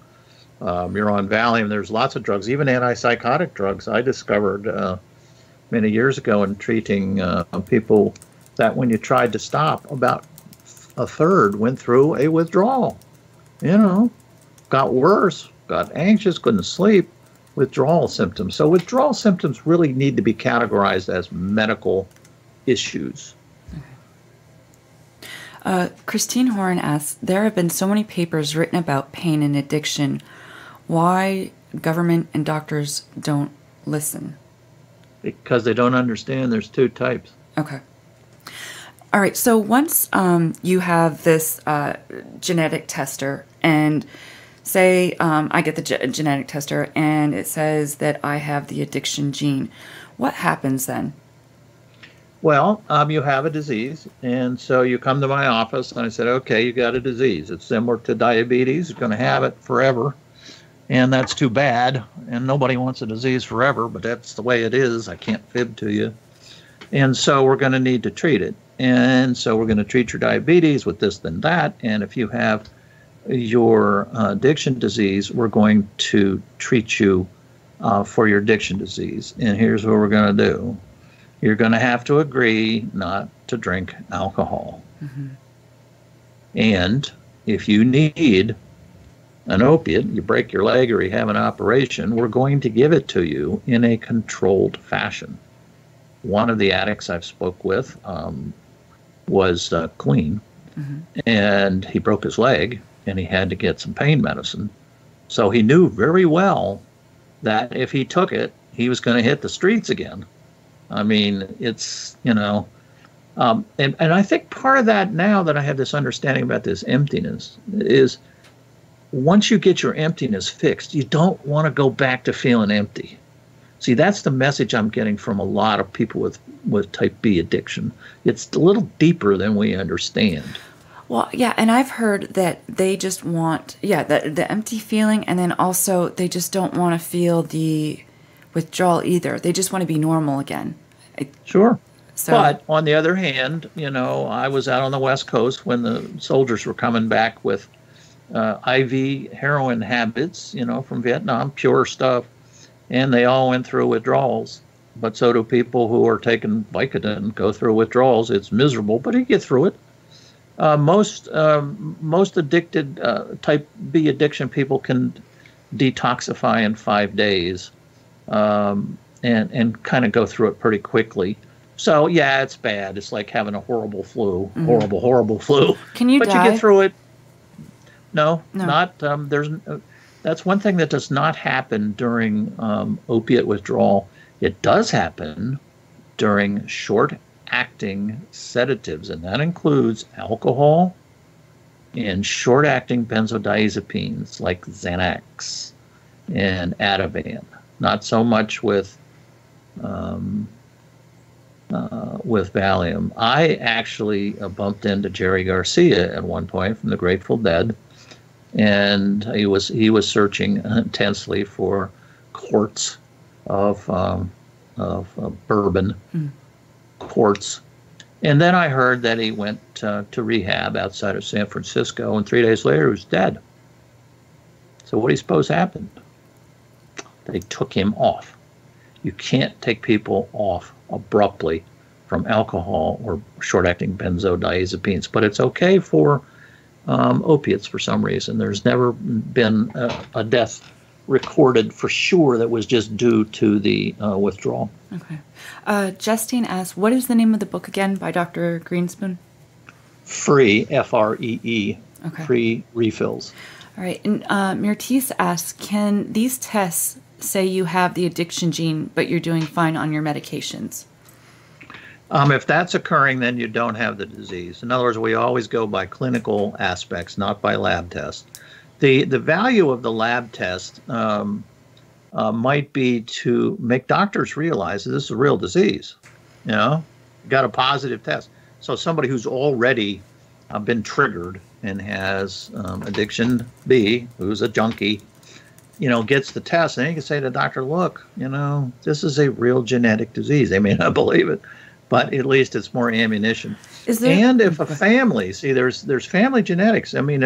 you're on Valium. There's lots of drugs, even antipsychotic drugs. I discovered many years ago in treating people that when you tried to stop, about a third went through a withdrawal. You know, got worse, got anxious, couldn't sleep, withdrawal symptoms. So withdrawal symptoms really need to be categorized as medical issues. Christine Horan asks, there have been so many papers written about pain and addiction. Why government and doctors don't listen? Because they don't understand there's two types. Okay. All right. So once you have this genetic tester, and say I get the genetic tester and it says that I have the addiction gene, what happens then? Well, you have a disease, and so you come to my office, and I said, okay, you got a disease. It's similar to diabetes. You're going to have it forever. And that's too bad, and nobody wants a disease forever, but that's the way it is. I can't fib to you. And so we're going to need to treat it. And so we're going to treat your diabetes with this, then that. And if you have your addiction disease, we're going to treat you for your addiction disease. And here's what we're going to do. You're going to have to agree not to drink alcohol. Mm-hmm. And if you need an opiate, you break your leg or you have an operation, we're going to give it to you in a controlled fashion. One of the addicts I've spoke with was clean, and he broke his leg, and he had to get some pain medicine. So he knew very well that if he took it, he was going to hit the streets again. I mean, it's, and I think part of that, now that I have this understanding about this emptiness, is once you get your emptiness fixed, you don't want to go back to feeling empty. See, that's the message I'm getting from a lot of people with type B addiction. It's a little deeper than we understand. Well, yeah, and I've heard that they just want, the empty feeling, and then also they just don't want to feel the withdrawal either. They just want to be normal again. Sure. So, but on the other hand, I was out on the West Coast when the soldiers were coming back with IV heroin habits, from Vietnam, pure stuff, and they all went through withdrawals. But so do people who are taking Vicodin go through withdrawals. It's miserable, but you get through it. Most addicted type B addiction people can detoxify in 5 days, and kind of go through it pretty quickly. So yeah, it's bad. It's like having a horrible flu, horrible flu. Can you die? But you get through it. No. Not. That's one thing that does not happen during opiate withdrawal. It does happen during short-acting sedatives, and that includes alcohol and short-acting benzodiazepines like Xanax and Ativan. Not so much with Valium. I actually bumped into Jerry Garcia at one point from the Grateful Dead, and he was searching intensely for quarts of bourbon, quarts. And then I heard that he went to rehab outside of San Francisco, and 3 days later he was dead. So what do you suppose happened? They took him off. You can't take people off abruptly from alcohol or short-acting benzodiazepines, but it's okay for opiates for some reason. There's never been a death recorded for sure that was just due to the withdrawal. Okay. Justine asks, what is the name of the book again by Dr. Greenspoon? Free, F-R-E-E, okay. Free refills. All right. And Mirtiz asks, can these tests say you have the addiction gene, but you're doing fine on your medications? If that's occurring, then you don't have the disease. In other words, we always go by clinical aspects, not by lab tests. The value of the lab test might be to make doctors realize that this is a real disease. Got a positive test. So somebody who's already been triggered and has addiction B, who's a junkie, gets the test, and you can say to the doctor, look, this is a real genetic disease. They may not believe it, but at least it's more ammunition. And if a family, there's family genetics. I mean,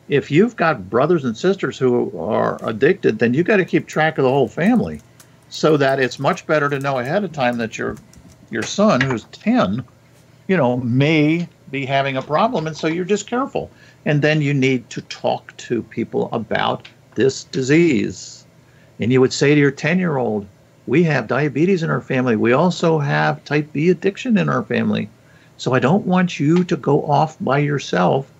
if you've got brothers and sisters who are addicted, then you got to keep track of the whole family, so that it's much better to know ahead of time that your son, who's 10, may be having a problem, and so you're just careful. And then you need to talk to people about this disease. And you would say to your 10-year-old, we have diabetes in our family. We also have type B addiction in our family. So I don't want you to go off by yourself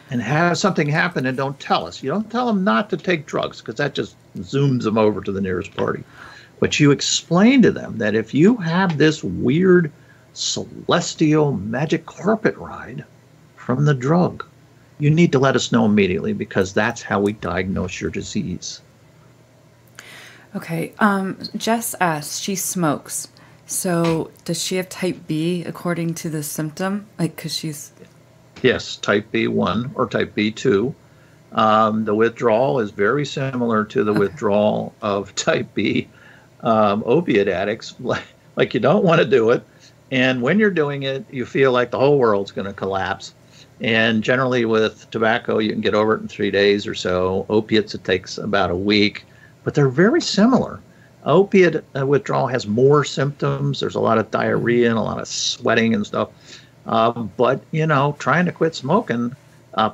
and have something happen and don't tell us. You don't tell them not to take drugs, because that just zooms them over to the nearest party. But you explain to them that if you have this weird celestial magic carpet ride from the drug, you need to let us know immediately, because that's how we diagnose your disease. Okay. Jess asks, she smokes. So does she have type B according to the symptom? Because she's... Yes, type B1 or type B2. The withdrawal is very similar to the withdrawal of type B opiate addicts. Like you don't want to do it. And when you're doing it, you feel like the whole world's going to collapse. And generally with tobacco, you can get over it in 3 days or so. Opiates, it takes about a week. But they're very similar. Opiate withdrawal has more symptoms. There's a lot of diarrhea and a lot of sweating and stuff. But, trying to quit smoking,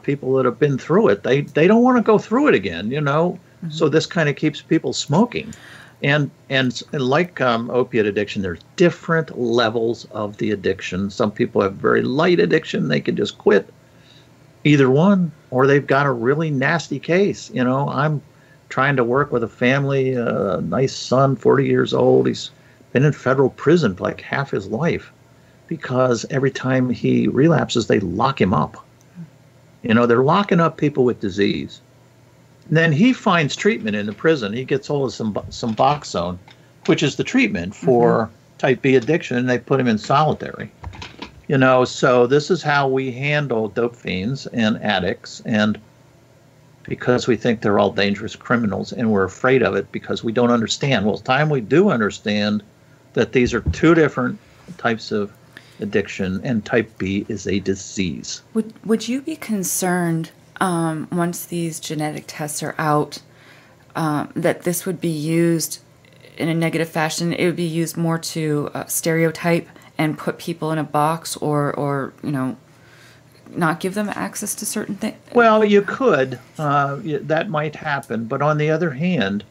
people that have been through it, they don't want to go through it again, So this kind of keeps people smoking. And like opiate addiction, there's different levels of the addiction. Some people have very light addiction; they can just quit either one, or they've got a really nasty case. You know, I'm trying to work with a family, a nice son, 40 years old. He's been in federal prison for like half his life because every time he relapses, they lock him up. You know, they're locking up people with disease. And then he finds treatment in the prison. He gets hold of some Suboxone, which is the treatment for type B addiction, and they put him in solitary. You know, so this is how we handle dope fiends and addicts, and because we think they're all dangerous criminals and we're afraid of it because we don't understand. Well, it's time we do understand that these are two different types of addiction, and type B is a disease. Would you be concerned once these genetic tests are out that this would be used in a negative fashion? It would be used more to stereotype and put people in a box, or you know, not give them access to certain things? Well, you could. That might happen. But on the other hand,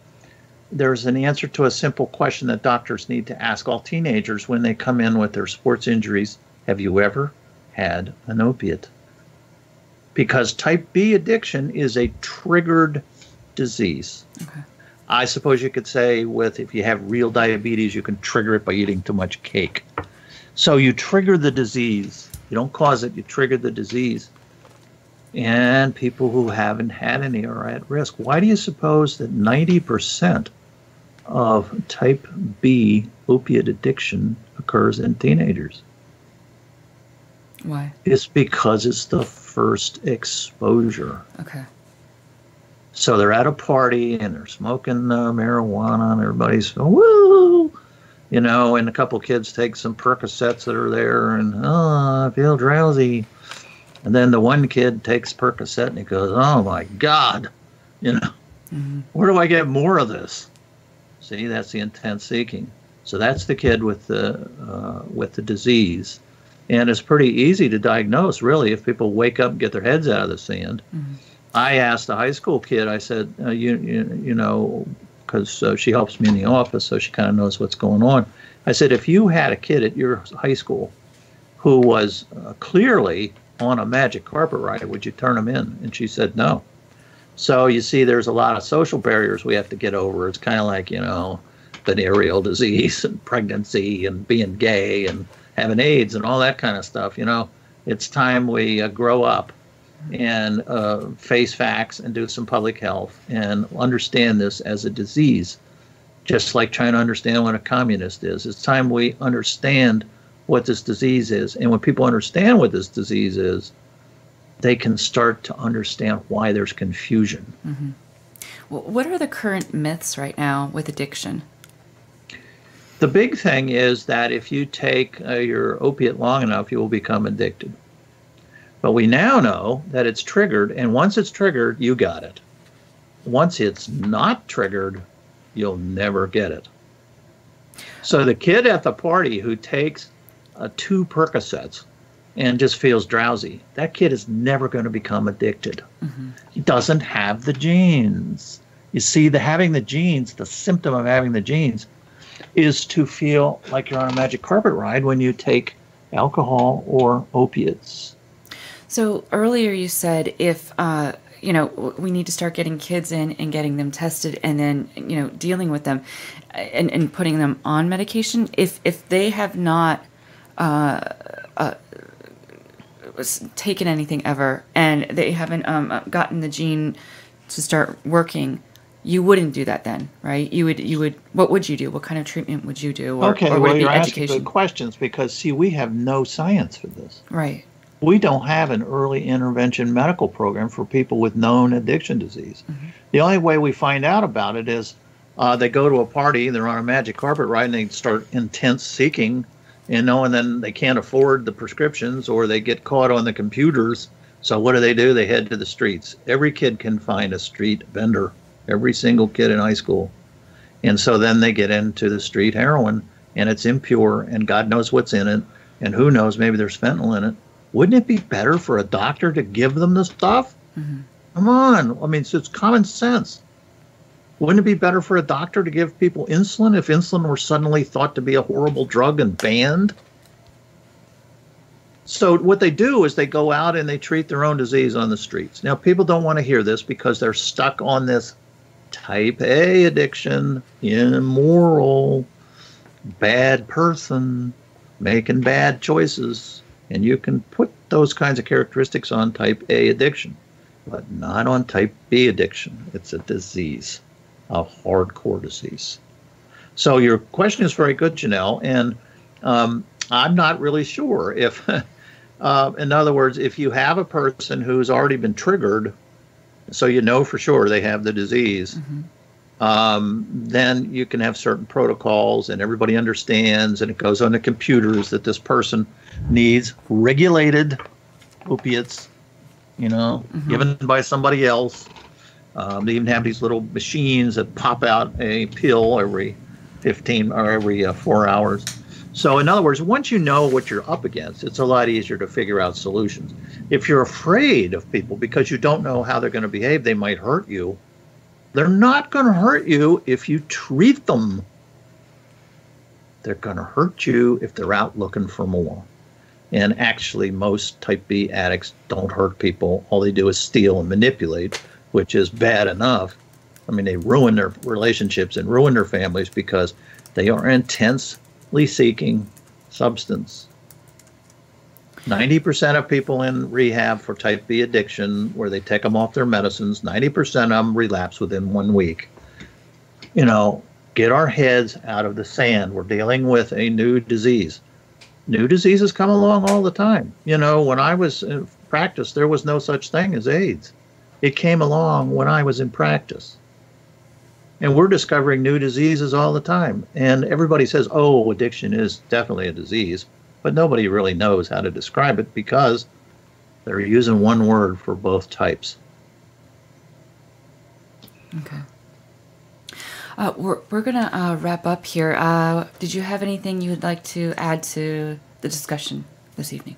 there's an answer to a simple question that doctors need to ask all teenagers when they come in with their sports injuries. Have you ever had an opiate? Because type B addiction is a triggered disease. Okay. I suppose you could say if you have real diabetes, you can trigger it by eating too much cake. So you trigger the disease. You don't cause it, you trigger the disease. And people who haven't had any are at risk. Why do you suppose that 90% of type B opiate addiction occurs in teenagers? Why? It's because it's the first exposure. Okay. So they're at a party and they're smoking marijuana and everybody's woo, you know, and a couple kids take some Percocets that are there and, oh, I feel drowsy. And then the one kid takes Percocet and he goes, oh my God, you know, where do I get more of this? See, that's the intense seeking. So that's the kid with the disease. And it's pretty easy to diagnose, really, if people wake up and get their heads out of the sand. I asked a high school kid, I said, you know, because she helps me in the office, so she kind of knows what's going on. I said, if you had a kid at your high school who was clearly on a magic carpet ride, would you turn them in? And she said no. So you see, there's a lot of social barriers we have to get over. It's kind of like, you know, venereal disease and pregnancy and being gay and having AIDS and all that kind of stuff. You know, it's time we grow up and face facts and do some public health and understand this as a disease, just like trying to understand what a communist is. It's time we understand what this disease is. And when people understand what this disease is, they can start to understand why there's confusion. Well, what are the current myths right now with addiction? The big thing is that if you take your opiate long enough, you will become addicted. But we now know that it's triggered, and once it's triggered, you got it. Once it's not triggered, you'll never get it. So the kid at the party who takes 2 Percocets and just feels drowsy, that kid is never going to become addicted. He doesn't have the genes. You see, having the genes, the symptom of having the genes is to feel like you're on a magic carpet ride when you take alcohol or opiates. So earlier you said if, you know, we need to start getting kids in and getting them tested and then, you know, dealing with them and putting them on medication. If they have not taken anything ever and they haven't gotten the gene to start working, you wouldn't do that then, right? You would. What would you do? What kind of treatment would you do? Or, okay, or would well, it be you're education? asking good questions because, see, we have no science for this. Right. We don't have an early intervention medical program for people with known addiction disease. The only way we find out about it is they go to a party, they're on a magic carpet ride, and they start intense seeking, you know, and then they can't afford the prescriptions or they get caught on the computers. So what do? They head to the streets. Every kid can find a street vendor, every single kid in high school. And so then they get into the street heroin, and it's impure, and God knows what's in it, and who knows, maybe there's fentanyl in it. Wouldn't it be better for a doctor to give them the stuff? Come on. I mean, it's common sense. Wouldn't it be better for a doctor to give people insulin if insulin were suddenly thought to be a horrible drug and banned? So what they do is they go out and they treat their own disease on the streets. Now, people don't want to hear this because they're stuck on this type A addiction, immoral, bad person, making bad choices. And you can put those kinds of characteristics on type A addiction, but not on type B addiction. It's a disease, a hardcore disease. So your question is very good, Janelle, and I'm not really sure if, in other words, if you have a person who's already been triggered, so you know for sure they have the disease, then you can have certain protocols and everybody understands, and it goes on the computers that this person needs regulated opiates, given by somebody else. They even have these little machines that pop out a pill every 15 or every 4 hours. So in other words, once you know what you're up against, it's a lot easier to figure out solutions. If you're afraid of people because you don't know how they're going to behave, they might hurt you. They're not going to hurt you if you treat them. They're going to hurt you if they're out looking for more. And actually, most type B addicts don't hurt people. All they do is steal and manipulate, which is bad enough. I mean, they ruin their relationships and ruin their families because they are intensely seeking substance. 90% of people in rehab for type B addiction, where they take them off their medicines, 90% of them relapse within 1 week. Get our heads out of the sand. We're dealing with a new disease. New diseases come along all the time. When I was in practice, there was no such thing as AIDS. It came along when I was in practice. And we're discovering new diseases all the time. And everybody says, oh, addiction is definitely a disease. But nobody really knows how to describe it because they're using one word for both types. Okay. We're going to wrap up here. Did you have anything you would like to add to the discussion this evening?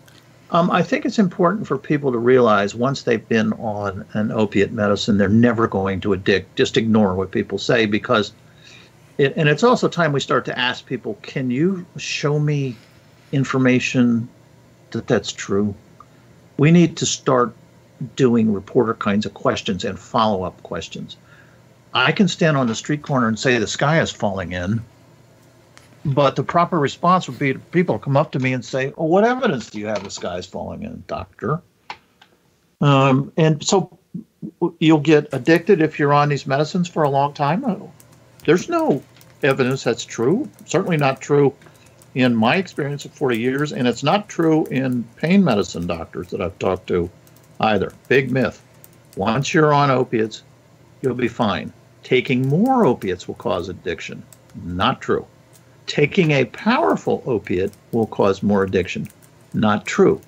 I think it's important for people to realize once they've been on an opiate medicine, they're never going to addict. Just ignore what people say because and it's also time we start to ask people, can you show me information that's true? We need to start doing reporter kinds of questions and follow-up questions. I can stand on the street corner and say the sky is falling in, but the proper response would be people come up to me and say, oh, what evidence do you have the sky is falling in, doctor? And so you'll get addicted if you're on these medicines for a long time. There's no evidence that's true. Certainly not true in my experience of 40 years, and it's not true in pain medicine doctors that I've talked to either. Big myth. Once you're on opiates, you'll be fine. Taking more opiates will cause addiction. Not true. Taking a powerful opiate will cause more addiction. Not true.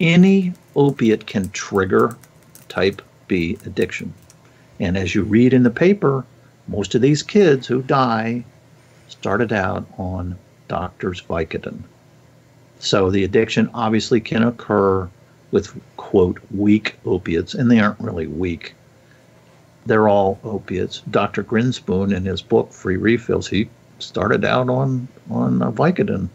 Any opiate can trigger type B addiction. And as you read in the paper, most of these kids who die started out on doctor's Vicodin. So the addiction obviously can occur with, quote, weak opiates, and they aren't really weak. They're all opiates. Dr. Grinspoon, in his book, Free Refills, he started out on Vicodin,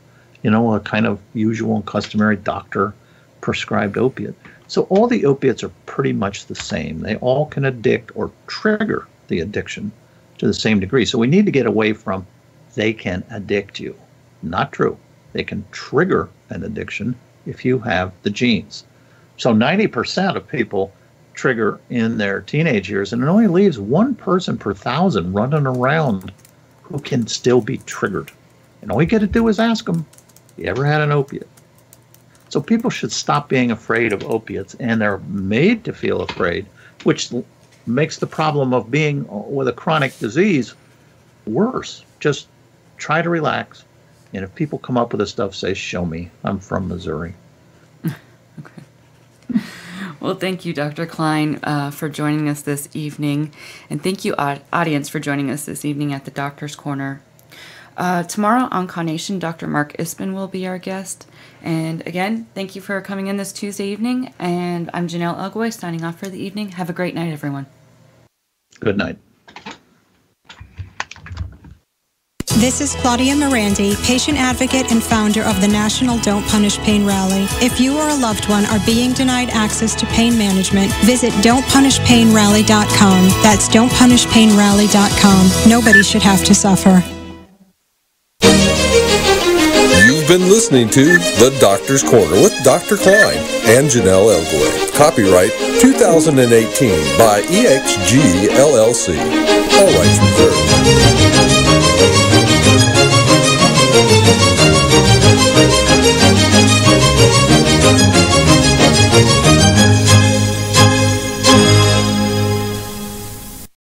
a kind of usual and customary doctor prescribed opiate. So all the opiates are pretty much the same. They all can addict or trigger the addiction to the same degree. So we need to get away from they can addict you. Not true. They can trigger an addiction if you have the genes. So 90% of people trigger in their teenage years, and it only leaves one person per 1,000 running around who can still be triggered. And all you got to do is ask them, you ever had an opiate? So people should stop being afraid of opiates, and they're made to feel afraid, which makes the problem of being with a chronic disease worse. Just try to relax. And if people come up with this stuff, say, show me. I'm from Missouri. Okay. Well, thank you, Dr. Klein, for joining us this evening. And thank you, audience, for joining us this evening at the Doctor's Corner. Tomorrow on Carnation, Dr. Mark Ispin will be our guest. And again, thank you for coming in this Tuesday evening. And I'm Janelle Elgoy signing off for the evening. Have a great night, everyone. Good night. This is Claudia Morandi, patient advocate and founder of the National Don't Punish Pain Rally. If you or a loved one are being denied access to pain management, visit don'tpunishpainrally.com. That's don'tpunishpainrally.com. Nobody should have to suffer. You've been listening to The Doctor's Corner with Dr. Klein and Janelle Elgway. Copyright 2018 by EXG LLC. All rights reserved.